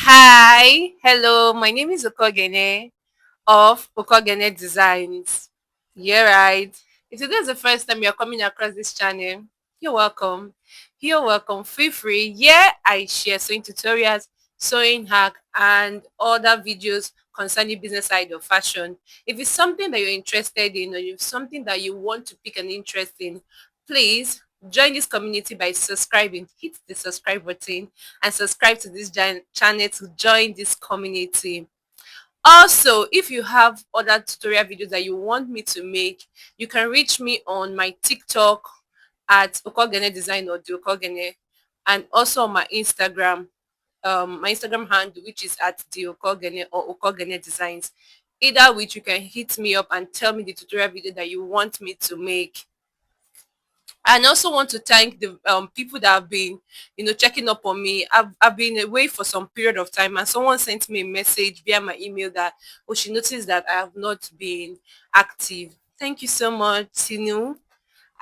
Hi, hello, my name is Okogene of Okogene Designs. Yeah, right. If today is the first time you're coming across this channel, you're welcome. You're welcome. Feel free. Yeah, I share sewing tutorials, sewing hack, and other videos concerning business side of fashion. If it's something that you're interested in or if something that you want to pick an interest in, please join this community by subscribing. Hit the subscribe button and subscribe to this channel to join this community. Also, if you have other tutorial videos that you want me to make, you can reach me on my TikTok at Okogene Design or the Okogene, and also on my Instagram handle, which is at the Okogene or Okogene Designs. Either which you can hit me up and tell me the tutorial video that you want me to make. And also want to thank the people that have been, checking up on me. I've been away for some period of time, and someone sent me a message via my email that, oh, she noticed that I have not been active. Thank you so much, Sinu.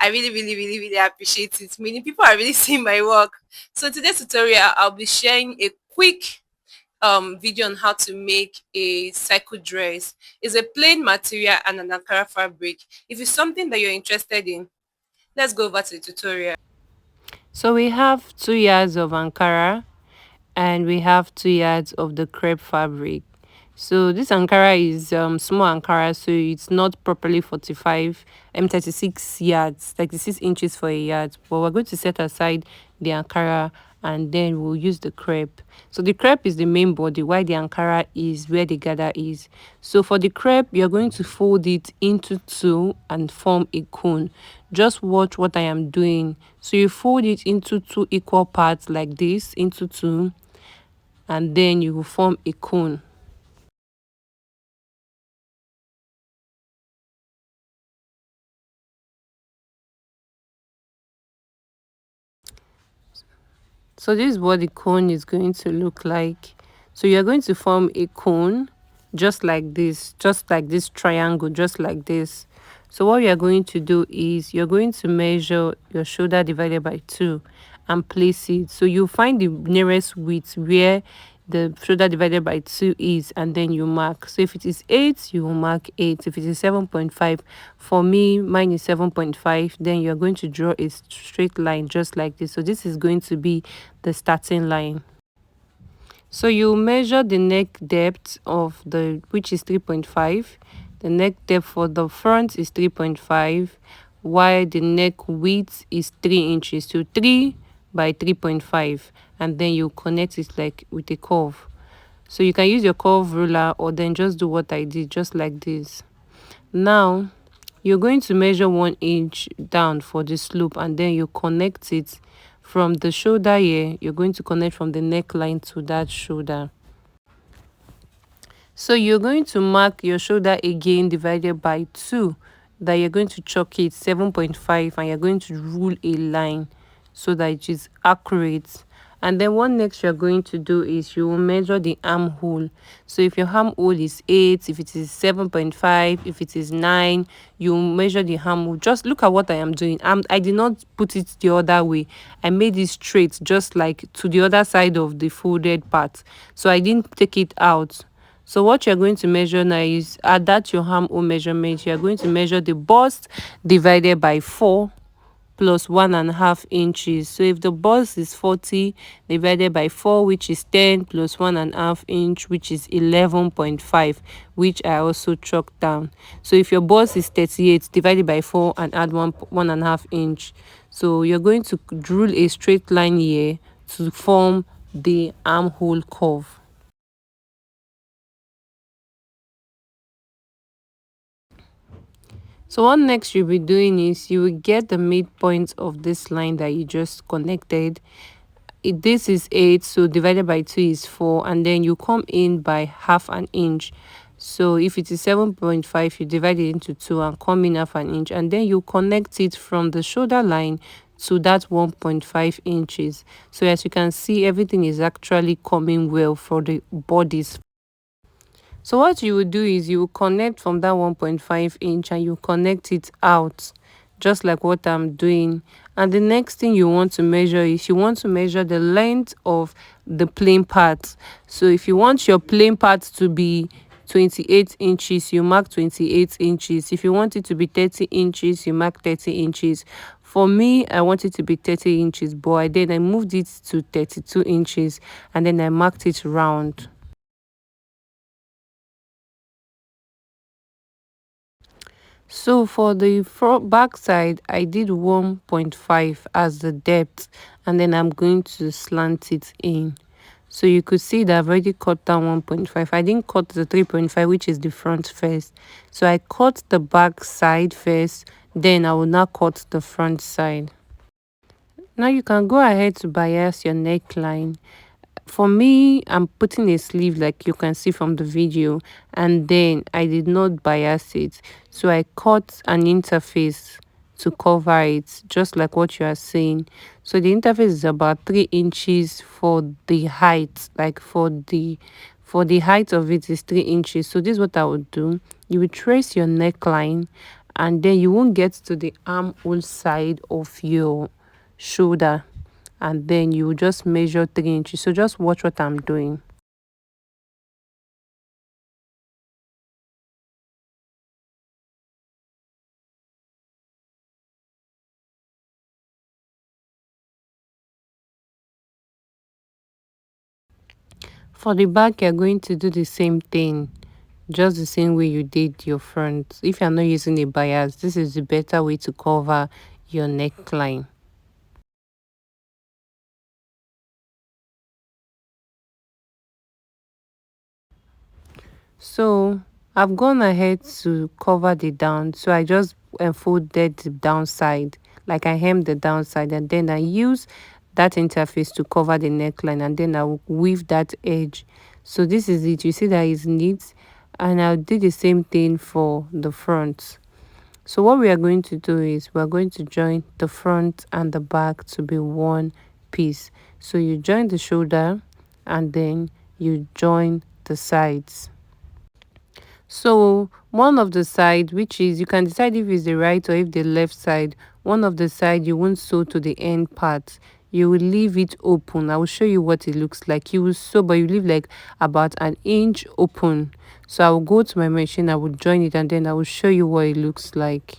I really, really, really, really appreciate it. Many people are really seeing my work. So today's tutorial, I'll be sharing a quick video on how to make a cycle dress. It's a plain material and an Ankara fabric. If it's something that you're interested in, let's go over to the tutorial. So we have 2 yards of Ankara and we have 2 yards of the crepe fabric. So this Ankara is small Ankara, so it's not properly 36 yards, 36 inches for a yard. But we're going to set aside the Ankara and then we'll use the crepe. So the crepe is the main body, while the Ankara is where the gather is. So for the crepe, you're going to fold it into two and form a cone. Just watch what I am doing. So you fold it into two equal parts like this, into two, and then you will form a cone. So this is what the cone is going to look like. So you're going to form a cone just like this triangle, just like this. So what you're going to do is you're going to measure your shoulder divided by 2 and place it. So you find the nearest width where the shoulder divided by 2 is, and then you mark. So if it is 8, you will mark 8. If it is 7.5, for me, mine is 7.5, then you're going to draw a straight line just like this. So this is going to be the starting line. So you measure the neck depth of the, which is 3.5. The neck depth for the front is 3.5, while the neck width is 3 inches. So 3 by 3.5, and then you connect it like with a curve. So you can use your curve ruler or then just do what I did, just like this. Now you're going to measure 1 inch down for the slope, and then you connect it from the shoulder here. You're going to connect from the neckline to that shoulder. So you're going to mark your shoulder again divided by 2, that you're going to chalk it 7.5, and you're going to rule a line so that it is accurate. And then what next you're going to do is you will measure the armhole. So if your armhole is 8, if it is 7.5, if it is 9, you measure the armhole. Just look at what I am doing. I did not put it the other way. I made it straight, just like to the other side of the folded part. So I didn't take it out. So what you're going to measure now is add that your armhole measurement. You're going to measure the bust divided by 4 plus 1.5 inches. So if the bust is 40 divided by 4, which is 10, plus 1.5 inch, which is 11.5, which I also chalked down. So if your bust is 38 divided by 4 and add 1.5 inch, so you're going to draw a straight line here to form the armhole curve. So what next you'll be doing is you will get the midpoint of this line that you just connected. This is 8, so divided by 2 is 4, and then you come in by half an inch. So if it is 7.5, you divide it into 2 and come in half an inch, and then you connect it from the shoulder line to that 1.5 inches. So as you can see, everything is actually coming well for the bodice. So what you will do is you will connect from that 1.5 inch and you connect it out just like what I'm doing. And the next thing you want to measure is you want to measure the length of the plain part. So if you want your plain part to be 28 inches, you mark 28 inches. If you want it to be 30 inches, you mark 30 inches. For me, I want it to be 30 inches, but I moved it to 32 inches and then I marked it round. So for the front back side, I did 1.5 as the depth, and then I'm going to slant it in. So you could see that I've already cut down 1.5. I didn't cut the 3.5, which is the front first. So I cut the back side first, then I will now cut the front side. Now you can go ahead to bias your neckline. For me, I'm putting a sleeve like you can see from the video, and then I did not bias it. So I cut an interface to cover it, just like what you are saying. So the interface is about 3 inches for the height, like for the height of it is 3 inches. So this is what I would do. You will trace your neckline, and then you won't get to the armhole side of your shoulder, and then you will just measure 3 inches. So just watch what I'm doing. For the back, you're going to do the same thing, just the same way you did your front. If you're not using a bias, this is the better way to cover your neckline. So I've gone ahead to cover the down. So I just folded the downside, like I hemmed the downside, and then I use that interface to cover the neckline, and then I'll weave that edge. So this is it. You see that it's neat, and I'll do the same thing for the front. So what we are going to do is we're going to join the front and the back to be one piece. So you join the shoulder, and then you join the sides. So one of the side, which is you can decide if it's the right or if the left side, one of the side you won't sew to the end part. You will leave it open. I will show you what it looks like. You will sew, but you leave like about an inch open. So I will go to my machine, I will join it, and then I will show you what it looks like.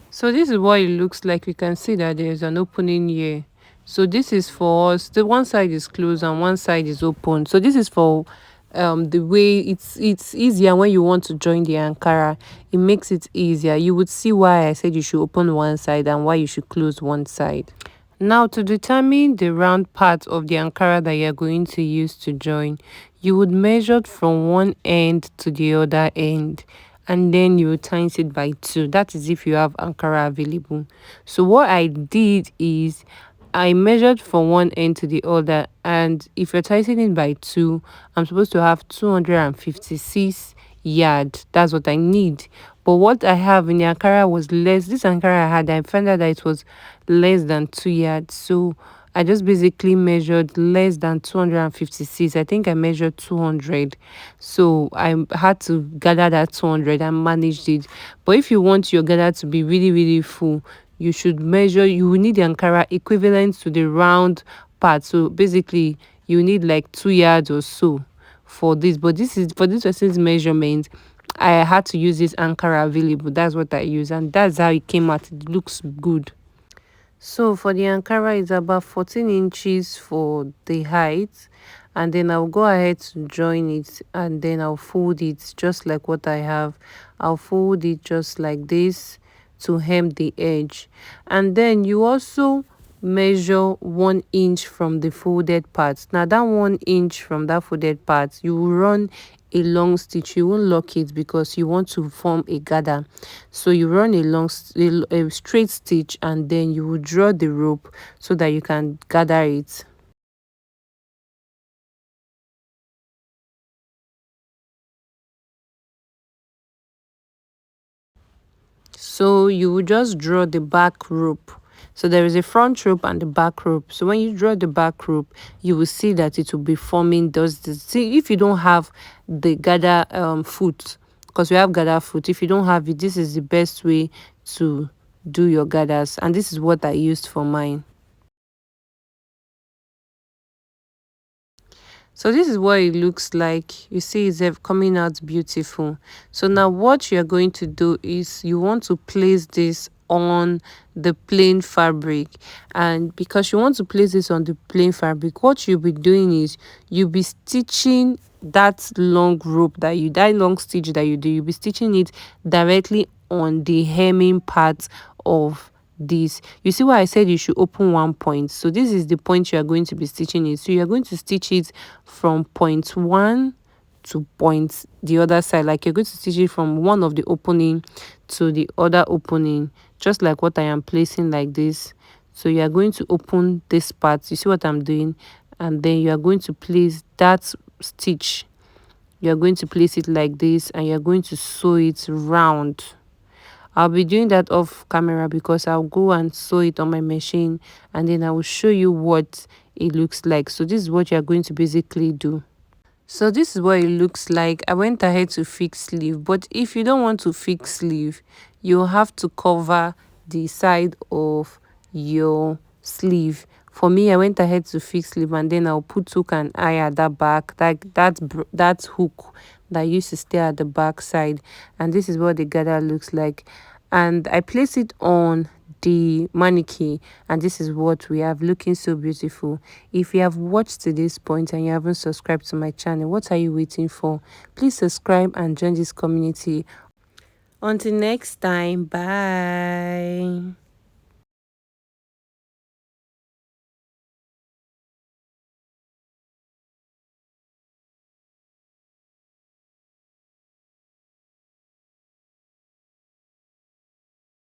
So this is what it looks like. We can see that there's an opening here. So this is for us. The one side is closed and one side is open. So this is for the way it's easier when you want to join the ankara. It makes it easier. You would see why I said you should open one side and why you should close one side. Now, to determine the round part of the ankara that you're going to use to join, you would measure from one end to the other end, and then you times it by 2. That is if you have ankara available. So what I did is I measured from one end to the other, and if you're tightening it by 2, I'm supposed to have 256 yard. That's what I need. But what I have in the ankara was less. This ankara I had, I found out that it was less than 2 yards. So I just basically measured less than 256. I think I measured 200. So I had to gather that 200 and managed it. But if you want your gather to be really, really full, you should measure, you will need the ankara equivalent to the round part. So basically, you need like 2 yards or so for this. But this is for this person's measurement. I had to use this ankara available. That's what I use, and that's how it came out. It looks good. So for the ankara, it's about 14 inches for the height, and then I'll go ahead to join it, and then I'll fold it just like what I have. I'll fold it just like this to hem the edge, and then you also measure 1 inch from the folded part. Now that 1 inch from that folded part, you will run a long stitch. You won't lock it because you want to form a gather. So you run a a straight stitch, and then you will draw the rope so that you can gather it. So you will just draw the back rope. So there is a front rope and the back rope. So when you draw the back rope, you will see that it will be forming those. See, if you don't have the gather foot, because we have gather foot, if you don't have it, this is the best way to do your gathers, and this is what I used for mine. So this is what it looks like. You see it's coming out beautiful. So now what you're going to do is you want to place this on the plain fabric, and because you want to place this on the plain fabric, what you'll be doing is you'll be stitching that long rope that long stitch that you do, you'll be stitching it directly on the hemming part of this. You see why I said you should open one point? So this is the point you are going to be stitching it. So you are going to stitch it from point one to point the other side, like you're going to stitch it from one of the opening to the other opening, just like what I am placing like this. So you are going to open this part, you see what I'm doing, and then you are going to place that stitch, you are going to place it like this, and you're going to sew it round. I'll be doing that off camera because I'll go and sew it on my machine, and then I will show you what it looks like. So this is what you're going to basically do. So this is what it looks like. I went ahead to fix sleeve, but if you don't want to fix sleeve, you'll have to cover the side of your sleeve. For me, I went ahead to fix sleeve, and then I'll put hook and eye at that back, like that hook that used to stay at the back side. And this is what the gather looks like. And I place it on the mannequin, and this is what we have, looking so beautiful. If you have watched to this point and you haven't subscribed to my channel, what are you waiting for? Please subscribe and join this community. Until next time, bye.